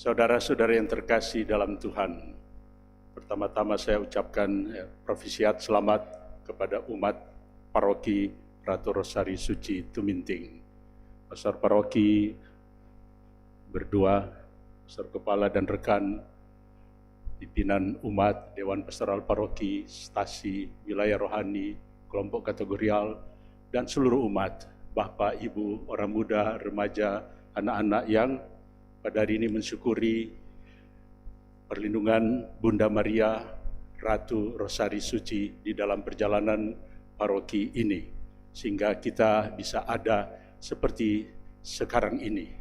Saudara-saudara yang terkasih dalam Tuhan, pertama-tama saya ucapkan profisiat selamat kepada umat paroki Ratu Rosari Suci Tuminting. Pastor paroki berdua, pastor kepala dan rekan, pimpinan umat, Dewan Pastoral Paroki, stasi, wilayah rohani, kelompok kategorial, dan seluruh umat, Bapak, Ibu, orang muda, remaja, anak-anak yang pada hari ini mensyukuri perlindungan Bunda Maria Ratu Rosari Suci di dalam perjalanan paroki ini, sehingga kita bisa ada seperti sekarang ini.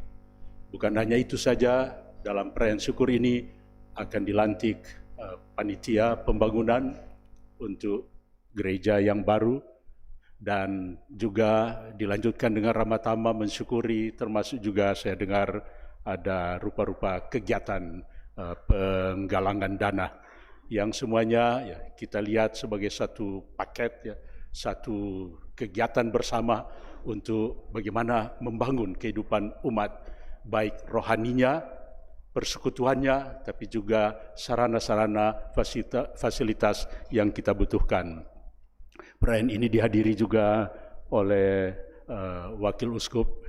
Bukan hanya itu saja, dalam perayaan syukur ini akan dilantik panitia pembangunan untuk gereja yang baru, dan juga dilanjutkan dengan ramah tamah mensyukuri, termasuk juga saya dengar ada rupa-rupa kegiatan penggalangan dana yang semuanya ya, kita lihat sebagai satu paket, ya, satu kegiatan bersama untuk bagaimana membangun kehidupan umat, baik rohaninya, persekutuannya, tapi juga sarana-sarana fasilitas yang kita butuhkan. Perayaan ini dihadiri juga oleh Wakil Uskup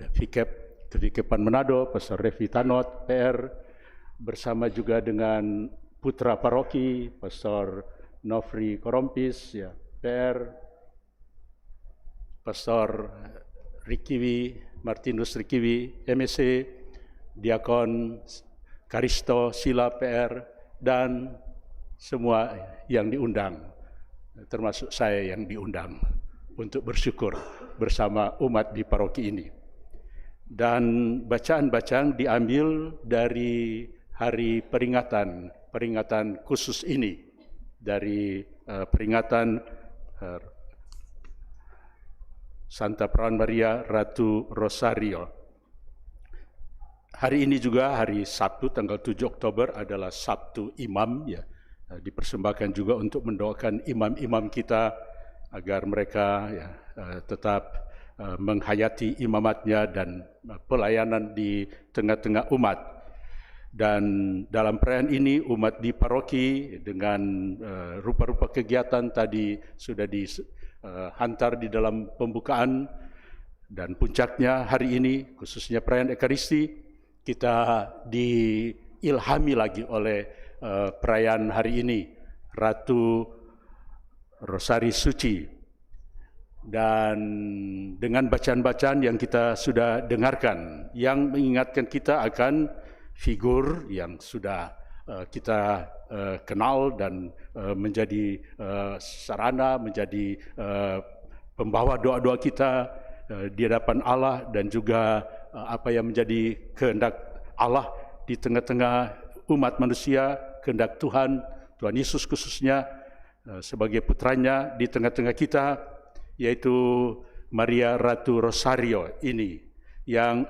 Kevicapan Manado, Pastor Revi Tanot, PR, bersama juga dengan putra paroki, Pastor Nofri Korompis, ya, PR, Pastor Rikiwi, Martinus Rikiwi, MSc, Diakon Karisto Sila, PR, dan semua yang diundang, termasuk saya yang diundang untuk bersyukur bersama umat di paroki ini. Dan bacaan-bacaan diambil dari hari peringatan khusus ini, dari peringatan Santa Perawan Maria Ratu Rosario. Hari ini juga hari Sabtu tanggal 7 Oktober adalah Sabtu Imam, ya, dipersembahkan juga untuk mendoakan imam-imam kita agar mereka ya, tetap menghayati imamatnya dan pelayanan di tengah-tengah umat. Dan dalam perayaan ini umat di paroki dengan rupa-rupa kegiatan tadi sudah dihantar di dalam pembukaan, dan puncaknya hari ini khususnya perayaan Ekaristi kita diilhami lagi oleh perayaan hari ini Ratu Rosari Suci. Dan dengan bacaan-bacaan yang kita sudah dengarkan, yang mengingatkan kita akan figur yang sudah kita kenal dan menjadi sarana, menjadi pembawa doa-doa kita di hadapan Allah, dan juga apa yang menjadi kehendak Allah di tengah-tengah umat manusia, kehendak Tuhan Yesus khususnya sebagai putranya di tengah-tengah kita, yaitu Maria Ratu Rosario ini, yang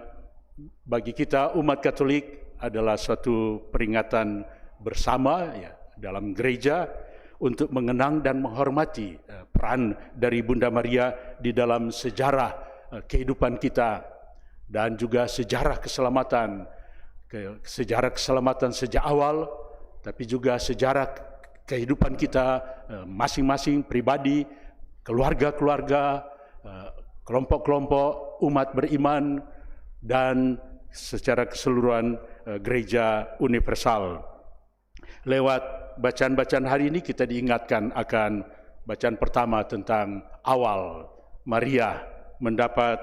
bagi kita umat Katolik adalah suatu peringatan bersama ya, dalam gereja untuk mengenang dan menghormati peran dari Bunda Maria di dalam sejarah kehidupan kita, dan juga sejarah keselamatan sejak awal, tapi juga sejarah kehidupan kita masing-masing pribadi, keluarga-keluarga, kelompok-kelompok umat beriman, dan secara keseluruhan gereja universal. Lewat bacaan-bacaan hari ini kita diingatkan akan bacaan pertama tentang awal Maria mendapat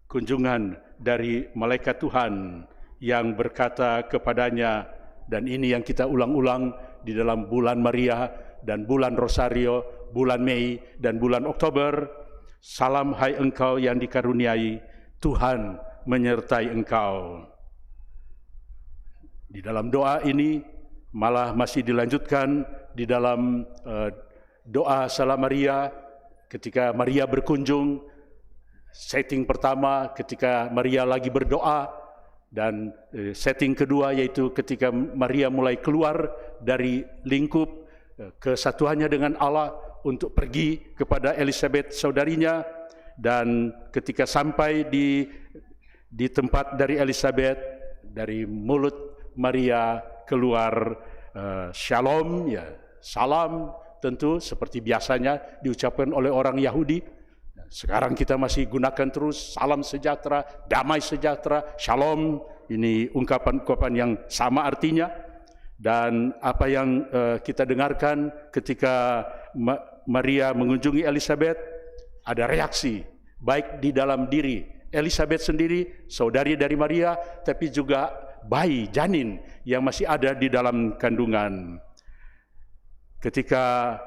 kunjungan dari malaikat Tuhan yang berkata kepadanya, dan ini yang kita ulang-ulang di dalam bulan Maria dan bulan Rosario, bulan Mei dan bulan Oktober. Salam hai engkau yang dikaruniai, Tuhan menyertai engkau. Di dalam doa ini malah masih dilanjutkan di dalam doa Salam Maria ketika Maria berkunjung. Setting pertama ketika Maria lagi berdoa, dan setting kedua yaitu ketika Maria mulai keluar dari lingkup kesatuannya dengan Allah untuk pergi kepada Elizabeth saudarinya, dan ketika sampai di tempat dari Elizabeth dari mulut Maria keluar shalom, ya, salam, tentu seperti biasanya diucapkan oleh orang Yahudi. Sekarang kita masih gunakan terus salam sejahtera, damai sejahtera, shalom. Ini ungkapan-ungkapan yang sama artinya. Dan apa yang kita dengarkan ketika Maria mengunjungi Elizabeth, ada reaksi baik di dalam diri Elizabeth sendiri, saudari dari Maria, tapi juga bayi, janin yang masih ada di dalam kandungan. Ketika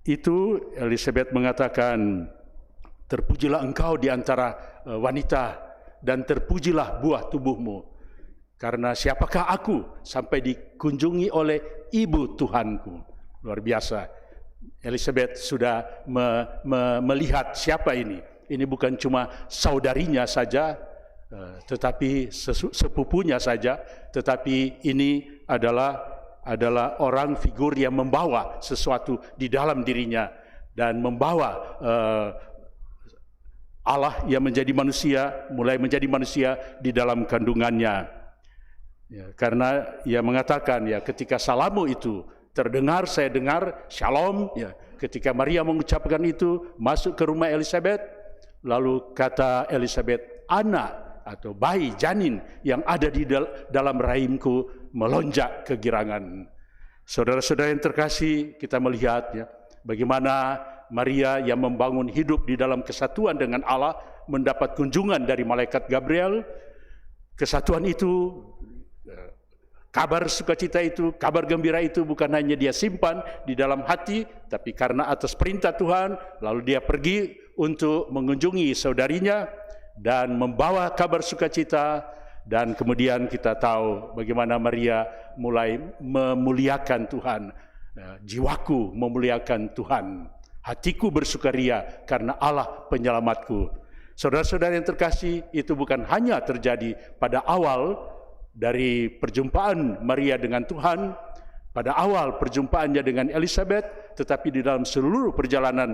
itu Elizabeth mengatakan, terpujilah engkau di antara wanita dan terpujilah buah tubuhmu. Karena siapakah aku sampai dikunjungi oleh ibu Tuhanku. Luar biasa. Elizabeth sudah melihat siapa ini. Ini bukan cuma saudarinya saja, tetapi sepupunya saja, tetapi ini adalah orang figur yang membawa sesuatu di dalam dirinya dan membawa Allah yang menjadi manusia, mulai menjadi manusia di dalam kandungannya. Ya, karena ia mengatakan, ya, ketika salamu itu terdengar, saya dengar shalom. Ya, ketika Maria mengucapkan itu, masuk ke rumah Elizabeth, lalu kata Elizabeth, anak atau bayi, janin yang ada di dalam rahimku melonjak kegirangan. Saudara-saudara yang terkasih, kita melihat, ya, bagaimana Maria yang membangun hidup di dalam kesatuan dengan Allah mendapat kunjungan dari malaikat Gabriel. Kesatuan itu, kabar sukacita itu, kabar gembira itu bukan hanya dia simpan di dalam hati, tapi karena atas perintah Tuhan, lalu dia pergi untuk mengunjungi saudarinya dan membawa kabar sukacita. Dan kemudian kita tahu bagaimana Maria mulai memuliakan Tuhan. Jiwaku memuliakan Tuhan, hatiku bersukaria karena Allah penyelamatku. Saudara-saudara yang terkasih, itu bukan hanya terjadi pada awal dari perjumpaan Maria dengan Tuhan, pada awal perjumpaannya dengan Elizabeth, tetapi di dalam seluruh perjalanan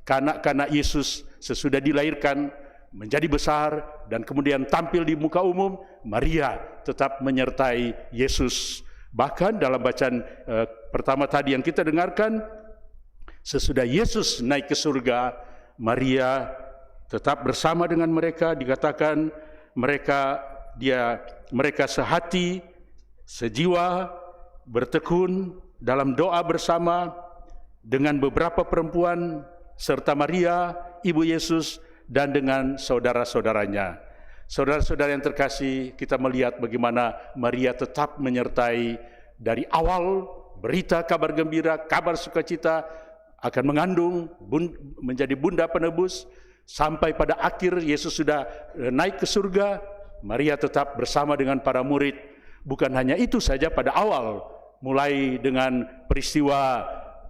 kanak-kanak Yesus sesudah dilahirkan, menjadi besar, dan kemudian tampil di muka umum, Maria tetap menyertai Yesus. Bahkan dalam bacaan pertama tadi yang kita dengarkan, sesudah Yesus naik ke surga, Maria tetap bersama dengan mereka. Dikatakan mereka sehati, sejiwa, bertekun dalam doa bersama dengan beberapa perempuan serta Maria, ibu Yesus, dan dengan saudara-saudaranya. Saudara-saudara yang terkasih, kita melihat bagaimana Maria tetap menyertai dari awal berita kabar gembira, kabar sukacita akan mengandung, menjadi bunda penebus, sampai pada akhir Yesus sudah naik ke surga. Maria tetap bersama dengan para murid. Bukan hanya itu saja, pada awal, mulai dengan peristiwa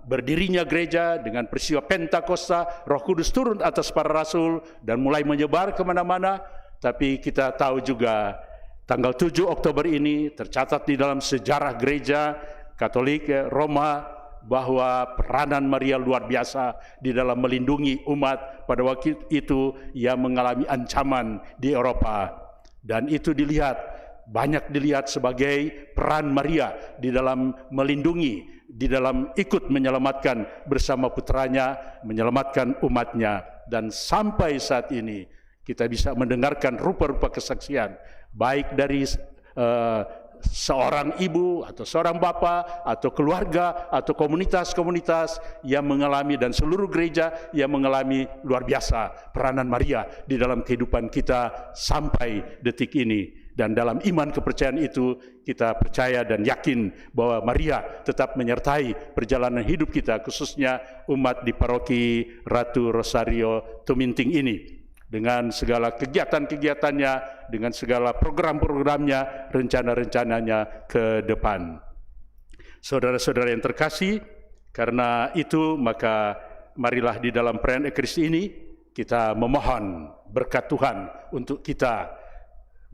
berdirinya gereja, dengan peristiwa Pentakosta, Roh Kudus turun atas para rasul dan mulai menyebar kemana-mana. Tapi kita tahu juga tanggal 7 Oktober ini tercatat di dalam sejarah gereja Katolik Roma bahwa peranan Maria luar biasa di dalam melindungi umat pada waktu itu yang mengalami ancaman di Eropa. Dan itu banyak dilihat sebagai peran Maria di dalam melindungi, di dalam ikut menyelamatkan bersama putranya, menyelamatkan umatnya. Dan sampai saat ini kita bisa mendengarkan rupa-rupa kesaksian, baik dari seorang ibu atau seorang bapa atau keluarga atau komunitas-komunitas yang mengalami, dan seluruh gereja yang mengalami luar biasa peranan Maria di dalam kehidupan kita sampai detik ini. Dan dalam iman kepercayaan itu kita percaya dan yakin bahwa Maria tetap menyertai perjalanan hidup kita, khususnya umat di paroki Ratu Rosario Tuminting ini, dengan segala kegiatan-kegiatannya, dengan segala program-programnya, rencana-rencananya ke depan. Saudara-saudara yang terkasih, karena itu maka marilah di dalam perayaan Ekaristi ini kita memohon berkat Tuhan untuk kita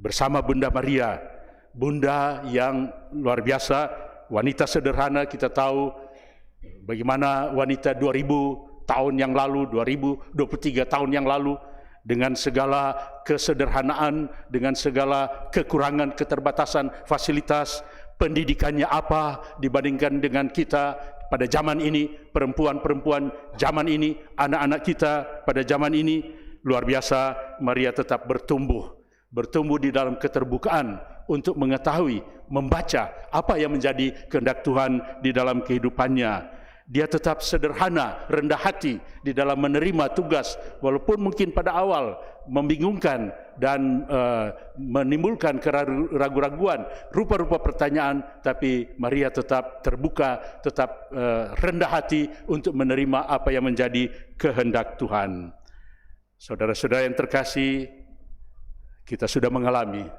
bersama Bunda Maria, Bunda yang luar biasa, wanita sederhana. Kita tahu bagaimana wanita 2000 tahun yang lalu, 2023 tahun yang lalu, dengan segala kesederhanaan, dengan segala kekurangan, keterbatasan, fasilitas, pendidikannya apa dibandingkan dengan kita pada zaman ini, perempuan-perempuan zaman ini, anak-anak kita pada zaman ini, luar biasa. Maria tetap bertumbuh di dalam keterbukaan untuk mengetahui, membaca apa yang menjadi kehendak Tuhan di dalam kehidupannya. Dia tetap sederhana, rendah hati di dalam menerima tugas, walaupun mungkin pada awal membingungkan dan menimbulkan keraguan-raguan, rupa-rupa pertanyaan, tapi Maria tetap terbuka, tetap rendah hati untuk menerima apa yang menjadi kehendak Tuhan. Saudara-saudara yang terkasih, kita sudah mengalami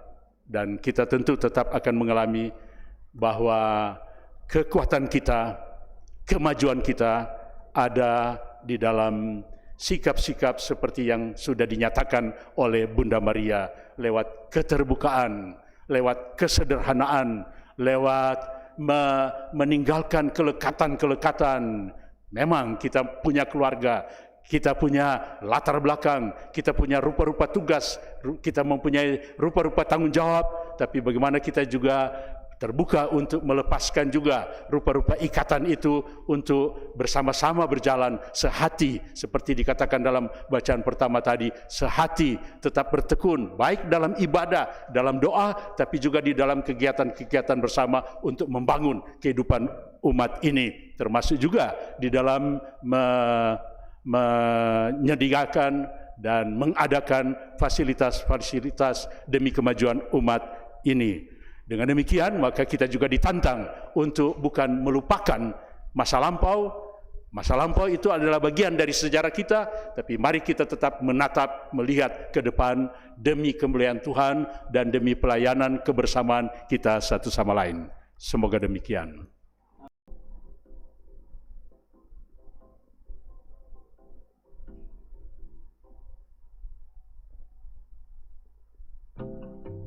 dan kita tentu tetap akan mengalami bahwa kekuatan kita, kemajuan kita ada di dalam sikap-sikap seperti yang sudah dinyatakan oleh Bunda Maria, lewat keterbukaan, lewat kesederhanaan, lewat meninggalkan kelekatan-kelekatan. Memang kita punya keluarga, kita punya latar belakang, kita punya rupa-rupa tugas, kita mempunyai rupa-rupa tanggung jawab, tapi bagaimana kita juga terbuka untuk melepaskan juga rupa-rupa ikatan itu untuk bersama-sama berjalan sehati, seperti dikatakan dalam bacaan pertama tadi, sehati, tetap bertekun, baik dalam ibadah, dalam doa, tapi juga di dalam kegiatan-kegiatan bersama untuk membangun kehidupan umat ini, termasuk juga di dalam menyediakan dan mengadakan fasilitas-fasilitas demi kemajuan umat ini. Dengan demikian, maka kita juga ditantang untuk bukan melupakan masa lampau. Masa lampau itu adalah bagian dari sejarah kita, tapi mari kita tetap menatap, melihat ke depan demi kemuliaan Tuhan dan demi pelayanan kebersamaan kita satu sama lain. Semoga demikian.